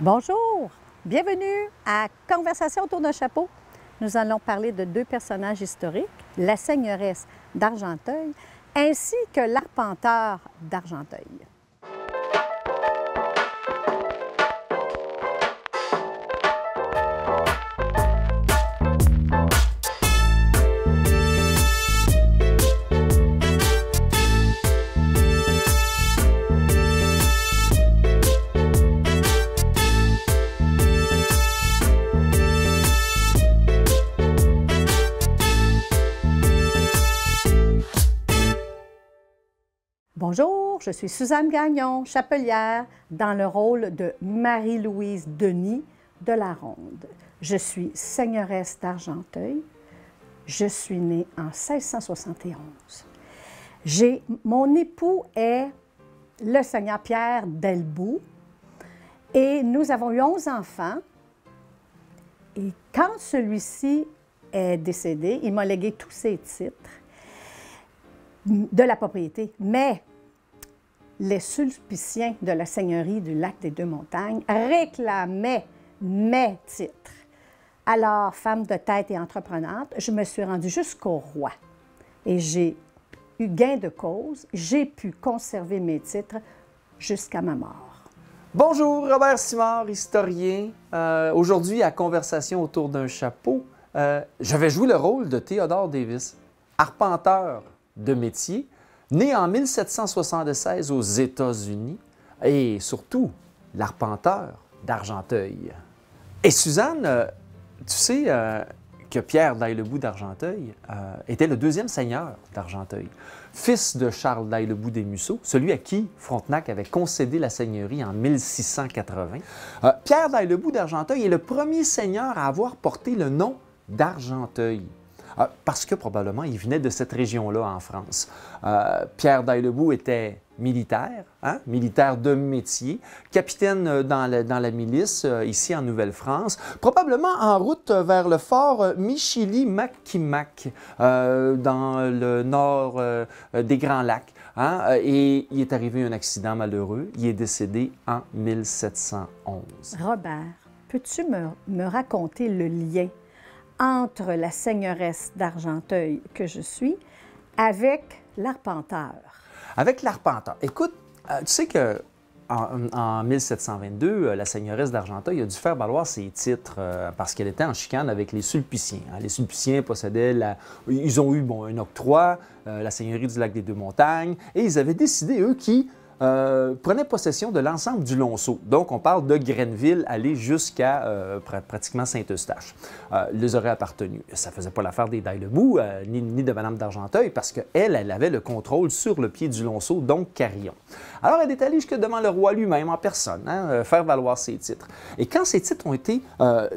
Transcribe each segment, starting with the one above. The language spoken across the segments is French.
Bonjour, bienvenue à Conversation autour d'un chapeau. Nous allons parler de deux personnages historiques, la seigneuresse d'Argenteuil ainsi que l'arpenteur d'Argenteuil. Bonjour, je suis Suzanne Gagnon, chapelière, dans le rôle de Marie-Louise Denis de la Ronde. Je suis seigneuresse d'Argenteuil. Je suis née en 1671. Mon époux est le seigneur Pierre Delbout et nous avons eu 11 enfants. Et quand celui-ci est décédé, il m'a légué tous ses titres de la propriété, mais les sulpiciens de la seigneurie du Lac-des-Deux-Montagnes réclamaient mes titres. Alors, femme de tête et entreprenante, je me suis rendue jusqu'au roi et j'ai eu gain de cause. J'ai pu conserver mes titres jusqu'à ma mort. Bonjour, Robert Simard, historien. Aujourd'hui, à Conversation autour d'un chapeau, je vais jouer le rôle de Theodore Davis, arpenteur de métier, né en 1776 aux États-Unis et surtout l'arpenteur d'Argenteuil. Et Suzanne, tu sais que Pierre d'Aillebout d'Argenteuil était le deuxième seigneur d'Argenteuil, fils de Charles d'Aillebout des Mussauts, celui à qui Frontenac avait concédé la seigneurie en 1680. Pierre d'Aillebout d'Argenteuil est le premier seigneur à avoir porté le nom d'Argenteuil. Parce que probablement il venait de cette région-là en France. Pierre d'Aillebout était militaire, militaire de métier, capitaine dans la milice ici en Nouvelle-France, probablement en route vers le fort Michilimackinac dans le nord des Grands Lacs. Et il est arrivé un accident malheureux. Il est décédé en 1711. Robert, peux-tu me raconter le lien entre la seigneuresse d'Argenteuil que je suis avec l'arpenteur? Avec l'arpenteur. Écoute, tu sais que en 1722, la seigneuresse d'Argenteuil a dû faire valoir ses titres parce qu'elle était en chicane avec les Sulpiciens. Les Sulpiciens possédaient ils ont eu un octroi, la seigneurie du Lac-des-Deux-Montagnes, et ils avaient décidé, eux, qui prenaient possession de l'ensemble du Lonceau. Donc, on parle de Grenville, aller jusqu'à pratiquement Saint-Eustache. Les aurait appartenu. Ça ne faisait pas l'affaire des d'Aillebout, ni de Mme d'Argenteuil, parce qu'elle avait le contrôle sur le pied du Lonceau, donc Carillon. Alors, elle est allée jusque devant le roi lui-même, en personne, faire valoir ses titres. Et quand ces titres ont été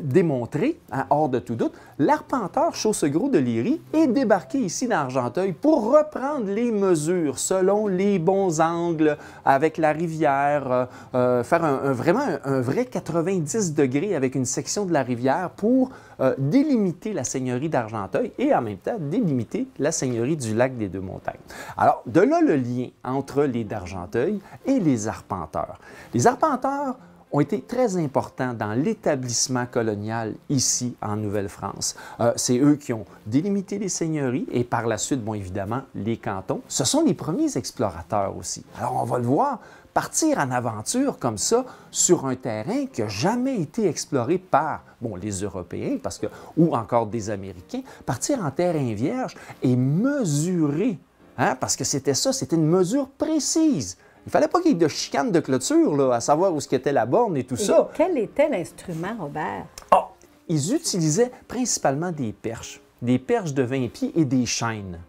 démontrés, hors de tout doute, l'arpenteur Chaussegros de Léry est débarqué ici dans Argenteuil pour reprendre les mesures selon les bons angles, avec la rivière, faire vraiment un vrai 90 degrés avec une section de la rivière pour délimiter la seigneurie d'Argenteuil et en même temps délimiter la seigneurie du Lac-des-Deux-Montagnes. Alors, de là le lien entre les d'Argenteuil et les arpenteurs. Les arpenteurs ont été très importants dans l'établissement colonial ici en Nouvelle-France. C'est eux qui ont délimité les seigneuries et par la suite, évidemment, les cantons. Ce sont les premiers explorateurs aussi. Alors, on va le voir, partir en aventure comme ça sur un terrain qui n'a jamais été exploré par, les Européens ou encore des Américains, partir en terrain vierge et mesurer, parce que c'était ça, c'était une mesure précise. Il ne fallait pas qu'il y ait de chicane de clôture, là, à savoir où était la borne et tout ça. Quel était l'instrument, Robert? Ils utilisaient principalement des perches de 20 pieds et des chaînes.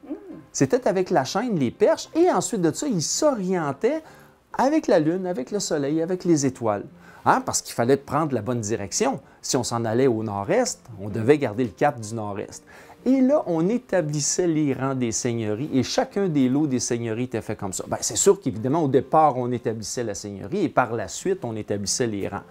C'était avec la chaîne, les perches, et ensuite de ça, ils s'orientaient avec la lune, avec le soleil, avec les étoiles. Parce qu'il fallait prendre la bonne direction. Si on s'en allait au nord-est, on devait garder le cap du nord-est. Et là, on établissait les rangs des seigneuries et chacun des lots des seigneuries était fait comme ça. C'est sûr qu'évidemment, au départ, on établissait la seigneurie et par la suite, on établissait les rangs,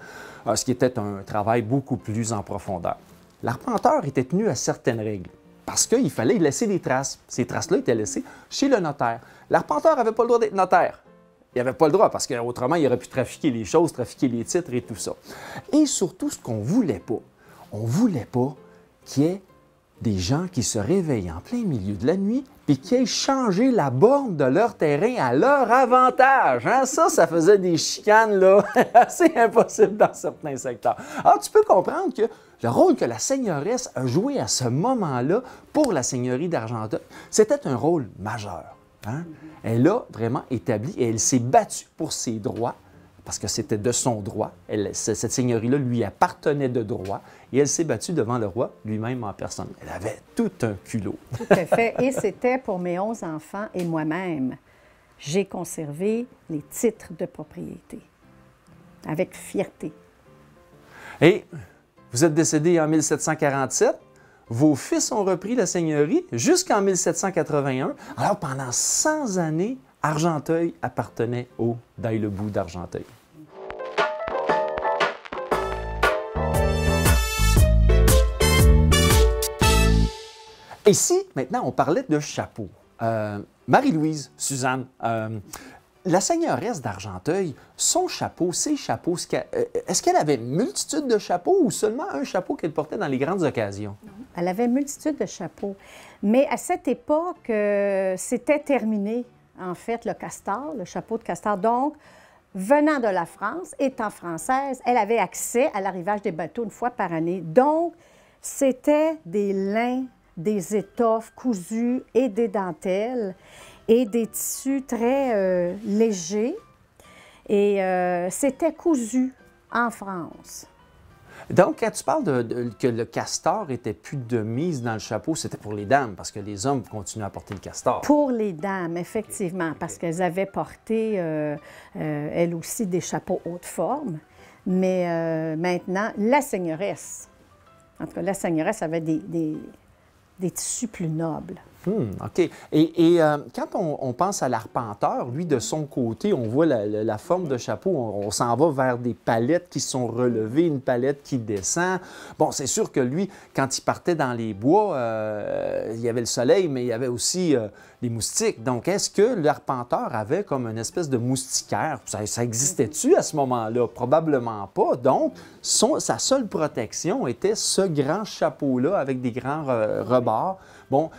ce qui était un travail beaucoup plus en profondeur. L'arpenteur était tenu à certaines règles parce qu'il fallait laisser des traces. Ces traces-là étaient laissées chez le notaire. L'arpenteur n'avait pas le droit d'être notaire. il n'avait pas le droit, parce qu'autrement, il aurait pu trafiquer les choses, trafiquer les titres et tout ça. Et surtout, ce qu'on ne voulait pas, on ne voulait pas qu'il y ait des gens qui se réveillent en plein milieu de la nuit et qui aient changé la borne de leur terrain à leur avantage. Hein? Ça faisait des chicanes là, assez impossibles dans certains secteurs. Alors, tu peux comprendre que le rôle que la seigneuresse a joué à ce moment-là pour la seigneurie d'Argenteuil, c'était un rôle majeur. Hein? Elle a vraiment établi et elle s'est battue pour ses droits, parce que c'était de son droit. Cette seigneurie-là lui appartenait de droit et elle s'est battue devant le roi lui-même en personne. Elle avait tout un culot. Tout à fait. Et c'était pour mes 11 enfants et moi-même. J'ai conservé les titres de propriété avec fierté. Et vous êtes décédé en 1747. Vos fils ont repris la seigneurie jusqu'en 1781. Alors, pendant 100 années, Argenteuil appartenait au Dai-le-Bou d'Argenteuil. Et si, maintenant, on parlait de chapeau. Marie-Louise, Suzanne, la seigneuresse d'Argenteuil, son chapeau, ses chapeaux, est-ce qu'elle avait une multitude de chapeaux ou seulement un chapeau qu'elle portait dans les grandes occasions? Elle avait une multitude de chapeaux. Mais à cette époque, c'était terminé, en fait, le castor, le chapeau de castor. Donc, venant de la France, étant française, elle avait accès à l'arrivage des bateaux une fois par année. Donc, c'était des lins, des étoffes cousues et des dentelles et des tissus très légers. Et c'était cousu en France. Donc, quand tu parles que le castor était plus de mise dans le chapeau, c'était pour les dames, parce que les hommes continuaient à porter le castor. Pour les dames, effectivement, parce qu'elles avaient porté, elles aussi, des chapeaux haute forme. Mais maintenant, la seigneuresse, en tout cas, la seigneuresse avait des tissus plus nobles. OK. Et quand on pense à l'arpenteur, lui, de son côté, on voit la forme de chapeau, on s'en va vers des palettes qui sont relevées, une palette qui descend. Bon, c'est sûr que lui, quand il partait dans les bois, il y avait le soleil, mais il y avait aussi les moustiques. Donc, est-ce que l'arpenteur avait comme une espèce de moustiquaire? Ça existait-tu à ce moment-là? Probablement pas. Donc, sa seule protection était ce grand chapeau-là avec des grands rebords. Bon,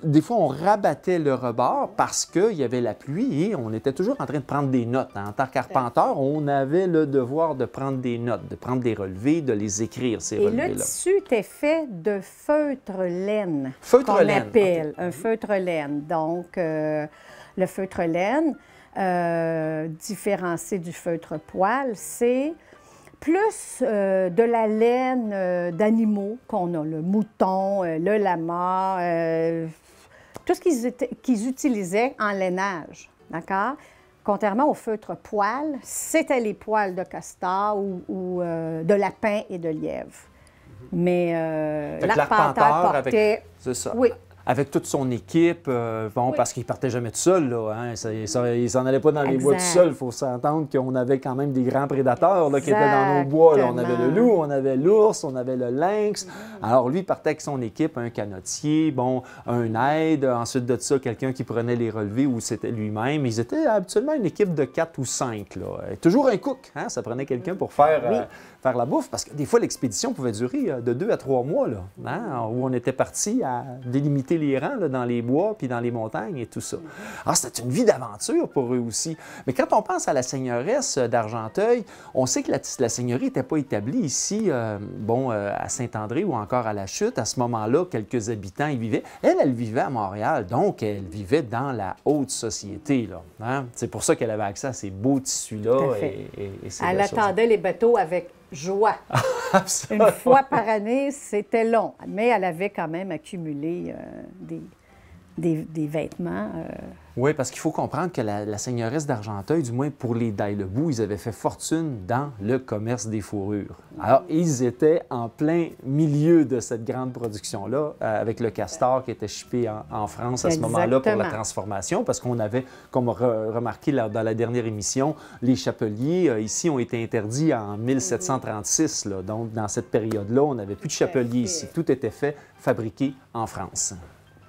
des fois, on rabattait le rebord parce qu'il y avait la pluie et on était toujours en train de prendre des notes. En tant qu'arpenteur, on avait le devoir de prendre des notes, de prendre des relevés, de les écrire, ces relevés-là. Et le tissu était fait de feutre laine, qu'on appelle un feutre laine. Donc, le feutre laine, différencié du feutre poil, c'est plus de la laine d'animaux qu'on a, le mouton, le lama, tout ce qu'ils utilisaient en lainage, d'accord? Contrairement au feutre poil, c'était les poils de castor ou de lapin et de lièvre. Mais l'arpenteur portait... C'est ça. Oui. Avec toute son équipe, bon, oui. Parce qu'il ne partait jamais tout seul, là, hein? Il s'en allait pas dans les bois tout seul. Il faut s'entendre qu'on avait quand même des grands prédateurs là, qui étaient dans nos bois. Là. On avait le loup, on avait l'ours, on avait le lynx. Alors lui, il partait avec son équipe, un canotier, bon, un aide, ensuite de ça, quelqu'un qui prenait les relevés ou c'était lui-même. Ils étaient habituellement une équipe de 4 ou 5. Là. Toujours un cook, hein? Ça prenait quelqu'un pour faire la bouffe, parce que des fois, l'expédition pouvait durer de 2 à 3 mois, là, hein? Où on était parti à délimiter les rangs là, dans les bois puis dans les montagnes et tout ça. Alors, c'était une vie d'aventure pour eux aussi. Mais quand on pense à la seigneuresse d'Argenteuil, on sait que la seigneurie n'était pas établie ici, à Saint-André ou encore à La Chute. À ce moment-là, quelques habitants y vivaient. Elle vivait à Montréal, donc elle vivait dans la haute société. Là, hein? C'est pour ça qu'elle avait accès à ces beaux tissus-là. Elle attendait les bateaux avec joie. Une fois par année, c'était long, mais elle avait quand même accumulé des vêtements. Oui, parce qu'il faut comprendre que la seigneuresse d'Argenteuil, du moins pour les Dai-le-Bou, ils avaient fait fortune dans le commerce des fourrures. Alors, ils étaient en plein milieu de cette grande production-là, avec le castor qui était shippé en France à ce moment-là pour la transformation, parce qu'on avait, comme remarqué dans la dernière émission, les chapeliers, ici, ont été interdits en 1736. Là. Donc, dans cette période-là, on n'avait plus de chapeliers ici. Tout était fait, fabriqué en France.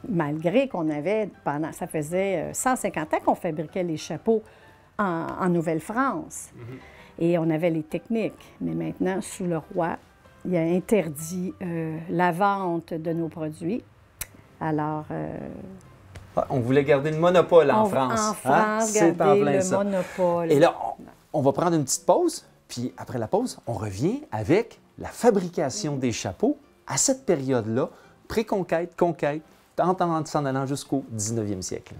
Malgré qu'on avait, ça faisait 150 ans qu'on fabriquait les chapeaux en Nouvelle-France. Et on avait les techniques. Mais maintenant, sous le roi, il a interdit la vente de nos produits. Alors... on voulait garder le monopole en France. En France, garder le monopole. Et là, on va prendre une petite pause. Puis après la pause, on revient avec la fabrication des chapeaux à cette période-là, pré-conquête, conquête, en s'en allant jusqu'au 19e siècle.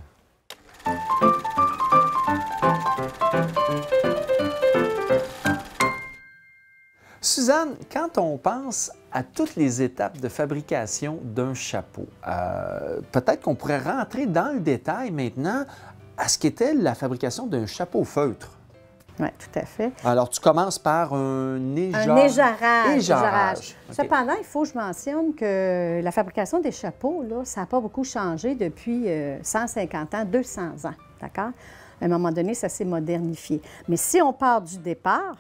Suzanne, quand on pense à toutes les étapes de fabrication d'un chapeau, peut-être qu'on pourrait rentrer dans le détail maintenant à ce qu'était la fabrication d'un chapeau feutre. Oui, tout à fait. Alors, tu commences par un éjarrage. Okay. Cependant, il faut que je mentionne que la fabrication des chapeaux, là, ça n'a pas beaucoup changé depuis 150 ans, 200 ans, d'accord? À un moment donné, ça s'est modernifié. Mais si on part du départ,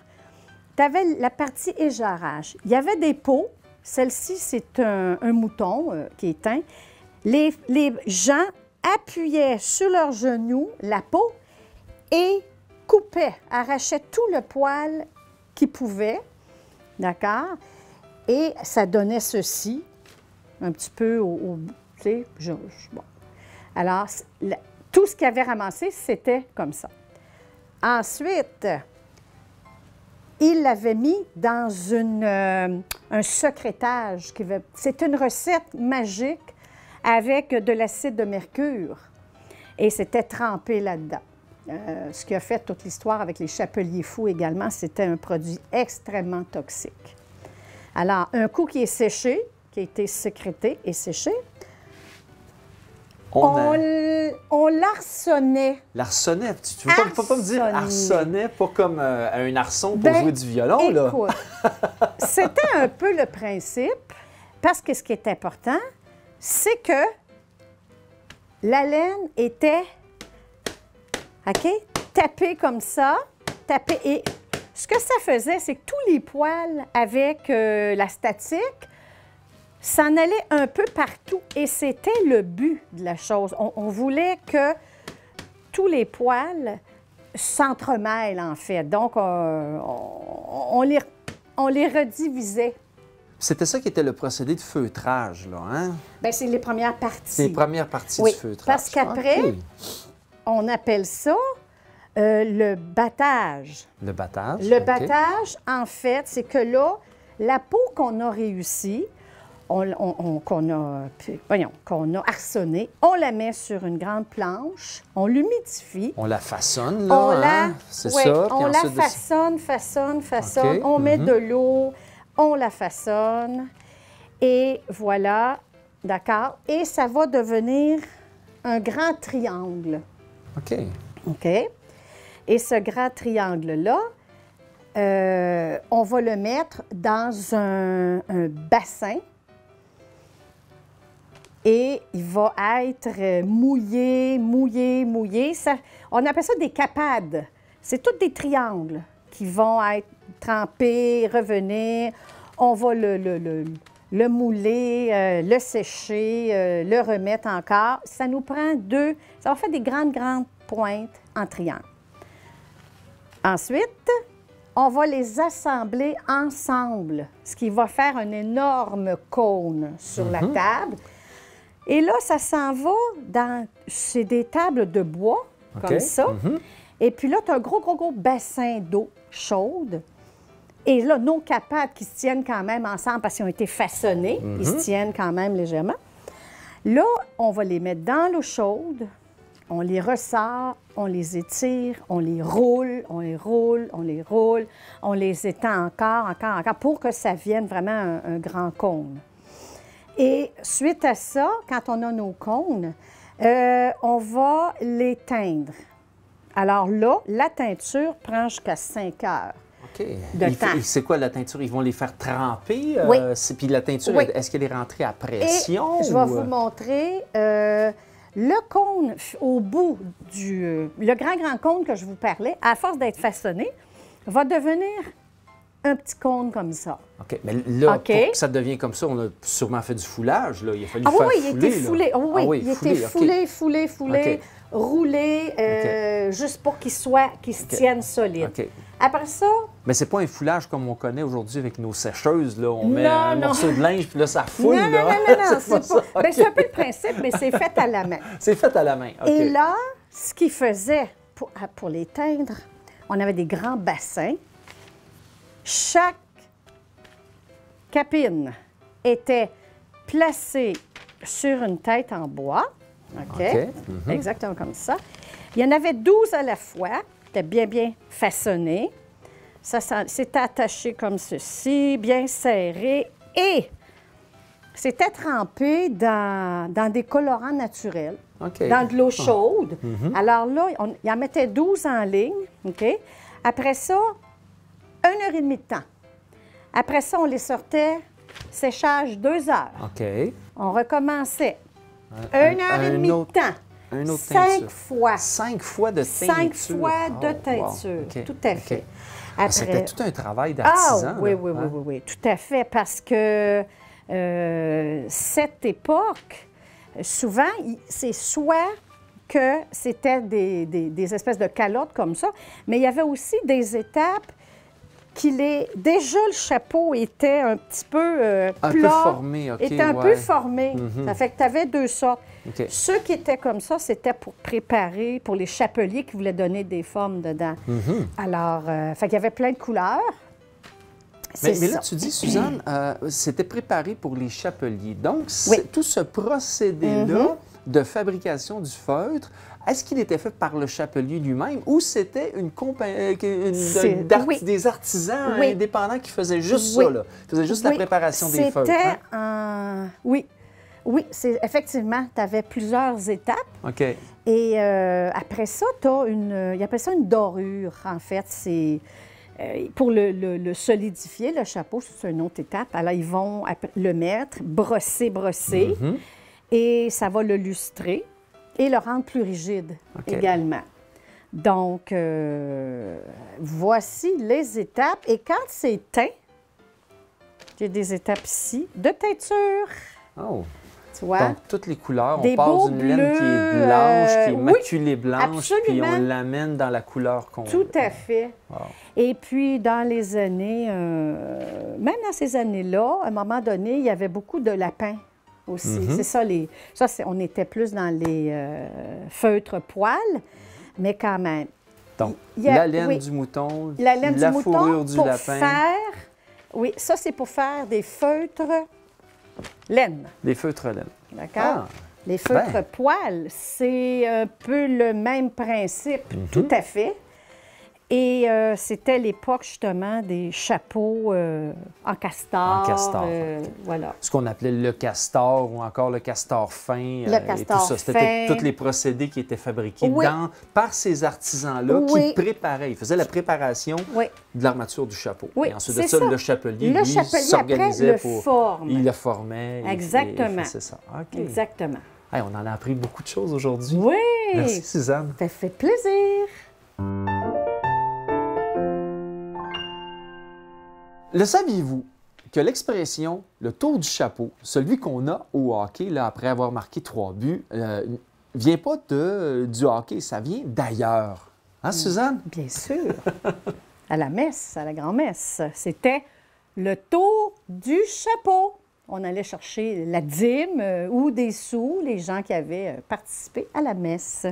tu avais la partie éjarrage. Il y avait des peaux. Celle-ci, c'est un mouton qui est teint. Les gens appuyaient sur leurs genoux la peau et coupaient, arrachaient tout le poil qu'ils pouvaient, d'accord? Et ça donnait ceci, un petit peu tu sais, bon. Alors, tout ce qu'ils avaient ramassé, c'était comme ça. Ensuite, il l'avait mis dans un secrétage. C'est une recette magique avec de l'acide de mercure. Et c'était trempé là-dedans. Ce qui a fait toute l'histoire avec les chapeliers fous également, c'était un produit extrêmement toxique. Alors, un coup qui est séché, qui a été sécrété et séché, on l'arçonnait. L'arçonnait? Tu ne veux pas me dire arçonnait, pas comme un arçon pour jouer du violon, là? Écoute, c'était un peu le principe, parce que ce qui est important, c'est que la laine était, OK, tapée comme ça, tapée. Et ce que ça faisait, c'est que tous les poils avec la statique s'en allaient un peu partout. Et c'était le but de la chose. On voulait que tous les poils s'entremêlent, en fait. Donc, on les redivisait. C'était ça qui était le procédé de feutrage, là, hein? Bien, c'est les premières parties. C'est les premières parties oui, du feutrage. Parce qu'après, on appelle ça le battage. Le battage? Le battage, en fait, c'est que là, la peau qu'on a réussi, qu'on a arçonnée, on la met sur une grande planche, on l'humidifie. On la façonne, là, c'est ça? On la façonne. Okay. On met de l'eau, on la façonne, et voilà, d'accord? Et ça va devenir un grand triangle. OK. OK? Et ce grand triangle-là, on va le mettre dans un bassin et il va être mouillé. Ça, on appelle ça des capades. C'est tous des triangles qui vont être trempés, revenir. On va le mouler, le sécher, le remettre encore. Ça nous prend ça va faire des grandes pointes en triangle. Ensuite, on va les assembler ensemble, ce qui va faire un énorme cône sur la table. Et là, ça s'en va c'est des tables de bois, comme ça. Et puis là, tu as un gros bassin d'eau chaude. Et là, nos capades qui se tiennent quand même ensemble parce qu'ils ont été façonnés, ils se tiennent quand même légèrement. Là, on va les mettre dans l'eau chaude, on les ressort, on les étire, on les roule, on les étend encore, pour que ça vienne vraiment un grand cône. Et suite à ça, quand on a nos cônes, on va les teindre. Alors là, la teinture prend jusqu'à 5 heures. OK. De temps. C'est quoi la teinture? Ils vont les faire tremper? Oui. Puis la teinture, est-ce qu'elle est rentrée à pression? Et je vais vous montrer le cône au bout le grand cône que je vous parlais, à force d'être façonné, va devenir un petit cône comme ça. OK. Mais là, pour que ça devienne comme ça, on a sûrement fait du foulage, là. Il a fallu faire il était foulé. Il était foulé. rouler juste pour qu'ils se tiennent solides. OK. Après ça... Mais c'est pas un foulage comme on connaît aujourd'hui avec nos sécheuses. Là. On met Non, un non. morceau de linge, puis là, ça foule. Non, là. non, C'est pas c'est ça. pas... Ben, OK. c'est un peu le principe, mais c'est fait à la main. C'est fait à la main. OK. Et là, ce qu'ils faisaient pour les teindre, on avait des grands bassins. Chaque capine était placée sur une tête en bois. OK? OK. Exactement comme ça. Il y en avait 12 à la fois. C'était bien, bien façonné. Ça c'était attaché comme ceci, bien serré. Et c'était trempé dans des colorants naturels, OK. dans de l'eau chaude. Alors là, il en mettait 12 en ligne. OK? Après ça, 1h30 de temps. Après ça, on les sortait, séchage 2 heures. OK. On recommençait. 1h30 de temps. Un autre 5 teinture. fois. 5 fois de teinture. 5 fois de Oh, teinture. wow. OK. Tout à fait. OK. Ah, c'était Après... tout un travail d'artisan. oui, là, oui, hein? oui, tout à fait. Parce que cette époque, souvent, c'est soit que c'était des espèces de calottes comme ça, mais il y avait aussi des étapes déjà, le chapeau était un petit peu Un plat. peu formé, OK. Était un ouais. peu formé. Ça fait que tu avais 2 sortes. OK. Ceux qui étaient comme ça, c'était pour préparer, pour les chapeliers qui voulaient donner des formes dedans. Alors, fait qu'il y avait plein de couleurs. Mais C'est là, ça. tu dis, Suzanne, c'était préparé pour les chapeliers. Donc, Oui. tout ce procédé-là de fabrication du feutre, est-ce qu'il était fait par le chapelier lui-même ou c'était Oui. des artisans Oui. indépendants qui faisaient juste Oui. ça, là? Qui faisaient juste la Oui, préparation des feutres? C'était hein? Oui. Oui, effectivement, tu avais plusieurs étapes. OK. Et après ça, tu as ils appellent ça une dorure, en fait. C'est pour le solidifier, le chapeau, c'est une autre étape. Alors, ils vont le mettre, brosser, et ça va le lustrer et le rendre plus rigide OK. également. Donc, voici les étapes. Et quand c'est teint, j'ai des étapes ici de teinture. Oh. Tu vois? Donc, toutes les couleurs, Des on passe beaux d'une laine qui est blanche, qui est oui, maculée blanche, puis absolument. on l'amène dans la couleur qu'on Tout à fait. Wow. Et puis, dans les années, même dans ces années-là, à un moment donné, il y avait beaucoup de lapins aussi. C'est ça, on était plus dans les feutres poils, mais quand même. Donc, Il y a- la laine oui. du mouton, La laine la du mouton fourrure du pour lapin, faire... Oui, ça, c'est pour faire des feutres laine. des feutres laine. D'accord? Ah, Les feutres ben. poils, c'est un peu le même principe, tout à fait. Et c'était l'époque, justement, des chapeaux en castor. En castor, Voilà. Ce qu'on appelait le castor ou encore le castor fin. Le castor et tout ça. C'était fin. tous les procédés qui étaient fabriqués Oui. par ces artisans-là Oui. qui préparaient. Ils faisaient la préparation Oui. de l'armature du chapeau. Oui, Et ensuite de c'est ça, ça. le chapelier, Le lui, chapelier, s'organisait après, le pour... forme. Il le formait. Exactement. C'est ça. OK. Exactement. Hey, on en a appris beaucoup de choses aujourd'hui. Oui! Merci, Suzanne. Ça fait plaisir. Le saviez-vous que l'expression « le tour du chapeau », celui qu'on a au hockey là, après avoir marqué 3 buts, vient pas du hockey, ça vient d'ailleurs. Hein, Suzanne? Bien sûr. À la messe, à la grand-messe. C'était le tour du chapeau. On allait chercher la dîme ou des sous, les gens qui avaient participé à la messe.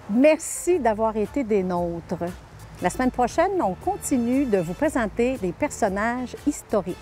Merci d'avoir été des nôtres. La semaine prochaine, on continue de vous présenter des personnages historiques.